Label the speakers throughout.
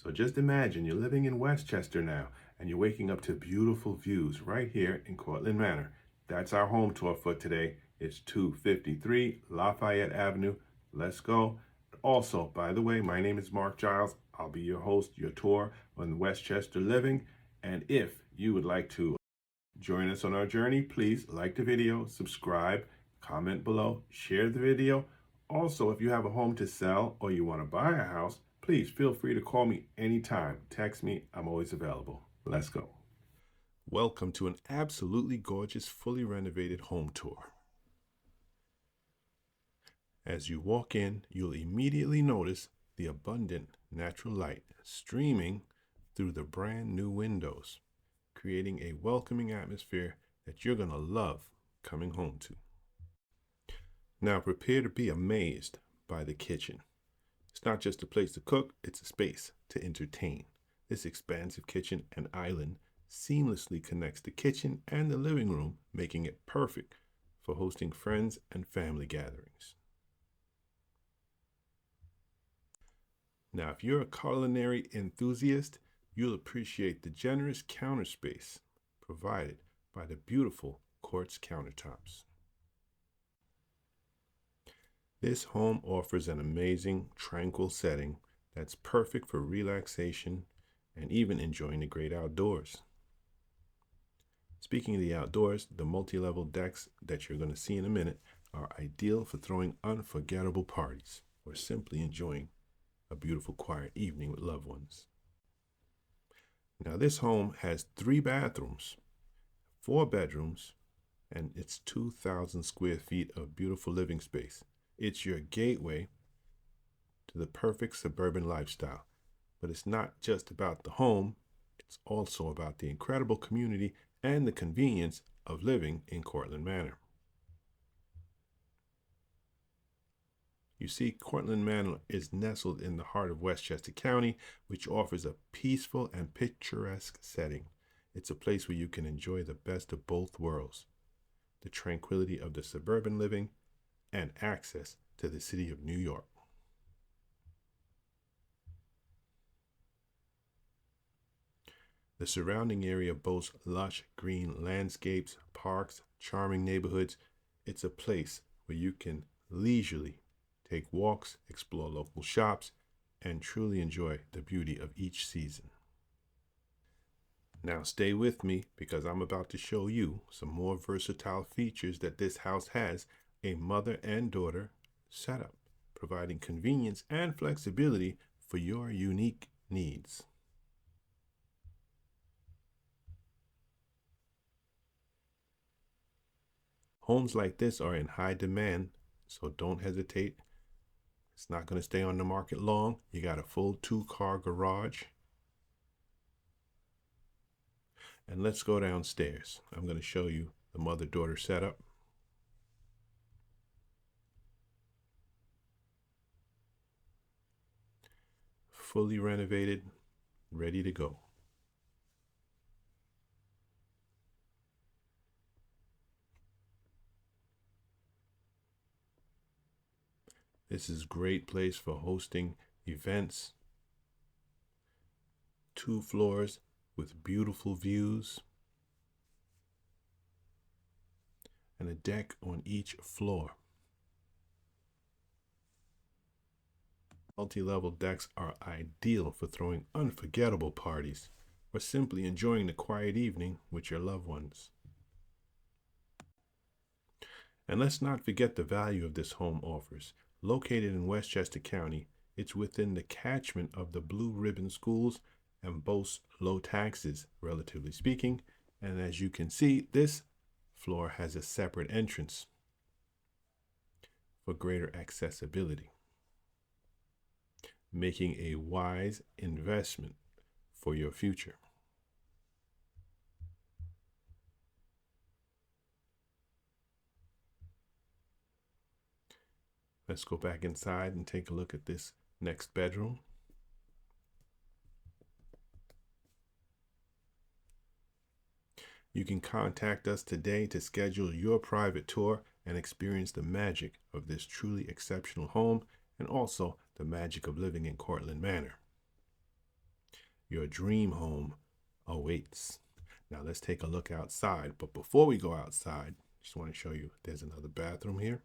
Speaker 1: So just imagine you're living in Westchester now and you're waking up to beautiful views right here in Cortlandt Manor. That's our home tour for today. It's 253 Lafayette Avenue. Let's go. Also, by the way, my name is Marc Giles. I'll be your host, your tour on Westchester Living. And if you would like to join us on our journey, please like the video, subscribe, comment below, share the video. Also, if you have a home to sell or you want to buy a house, please feel free to call me anytime. Text me, I'm always available. Let's go. Welcome to an absolutely gorgeous, fully renovated home tour. As you walk in, you'll immediately notice the abundant natural light streaming through the brand new windows, creating a welcoming atmosphere that you're going to love coming home to. Now prepare to be amazed by the kitchen. It's not just a place to cook, it's a space to entertain. This expansive kitchen and island seamlessly connects the kitchen and the living room, making it perfect for hosting friends and family gatherings. Now, if you're a culinary enthusiast, you'll appreciate the generous counter space provided by the beautiful quartz countertops. This home offers an amazing, tranquil setting that's perfect for relaxation and even enjoying the great outdoors. Speaking of the outdoors, the multi-level decks that you're going to see in a minute are ideal for throwing unforgettable parties or simply enjoying a beautiful quiet evening with loved ones. Now this home has 3 bathrooms, 4 bedrooms, and it's 2,000 square feet of beautiful living space. It's your gateway to the perfect suburban lifestyle. But it's not just about the home, it's also about the incredible community and the convenience of living in Cortlandt Manor. You see, Cortlandt Manor is nestled in the heart of Westchester County, which offers a peaceful and picturesque setting. It's a place where you can enjoy the best of both worlds, the tranquility of the suburban living and access to the city of New York. The surrounding area boasts lush green landscapes, parks, charming neighborhoods. It's a place where you can leisurely take walks, explore local shops, and truly enjoy the beauty of each season. Now stay with me because I'm about to show you some more versatile features that this house has: a mother and daughter setup, providing convenience and flexibility for your unique needs. Homes like this are in high demand, so don't hesitate. It's not going to stay on the market long. You got a full 2-car garage. And let's go downstairs. I'm going to show you the mother-daughter setup. Fully renovated, ready to go. This is a great place for hosting events. 2 floors with beautiful views and a deck on each floor. Multi-level decks are ideal for throwing unforgettable parties or simply enjoying the quiet evening with your loved ones. And let's not forget the value of this home offers. Located in Westchester County, it's within the catchment of the Blue Ribbon schools and boasts low taxes, relatively speaking. And as you can see, this floor has a separate entrance for greater accessibility, making a wise investment for your future. Let's go back inside and take a look at this next bedroom. You can contact us today to schedule your private tour and experience the magic of this truly exceptional home and also the magic of living in Cortlandt Manor. Your dream home awaits. Now let's take a look outside. But before we go outside, just want to show you there's another bathroom here.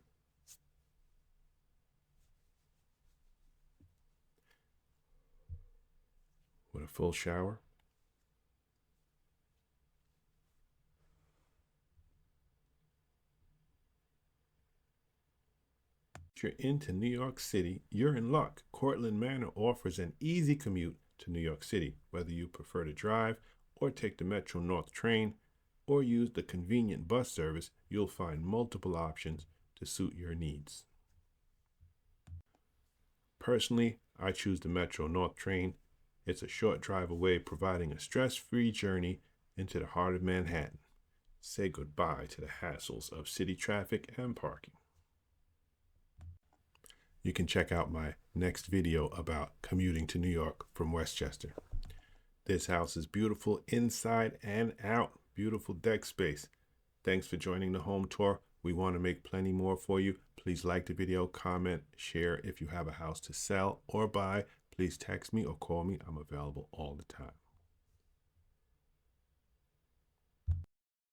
Speaker 1: With a full shower. If you're into New York City, you're in luck. Cortlandt Manor offers an easy commute to New York City, whether you prefer to drive or take the Metro North train or use the convenient bus service. You'll find multiple options to suit your needs. Personally, I choose the Metro North train. It's a short drive away, providing a stress-free journey into the heart of Manhattan. Say goodbye to the hassles of city traffic and parking. You can check out my next video about commuting to New York from Westchester. This house is beautiful inside and out. Beautiful deck space. Thanks for joining the home tour. We want to make plenty more for you. Please like the video, comment, share. If you have a house to sell or buy, please text me or call me. I'm available all the time.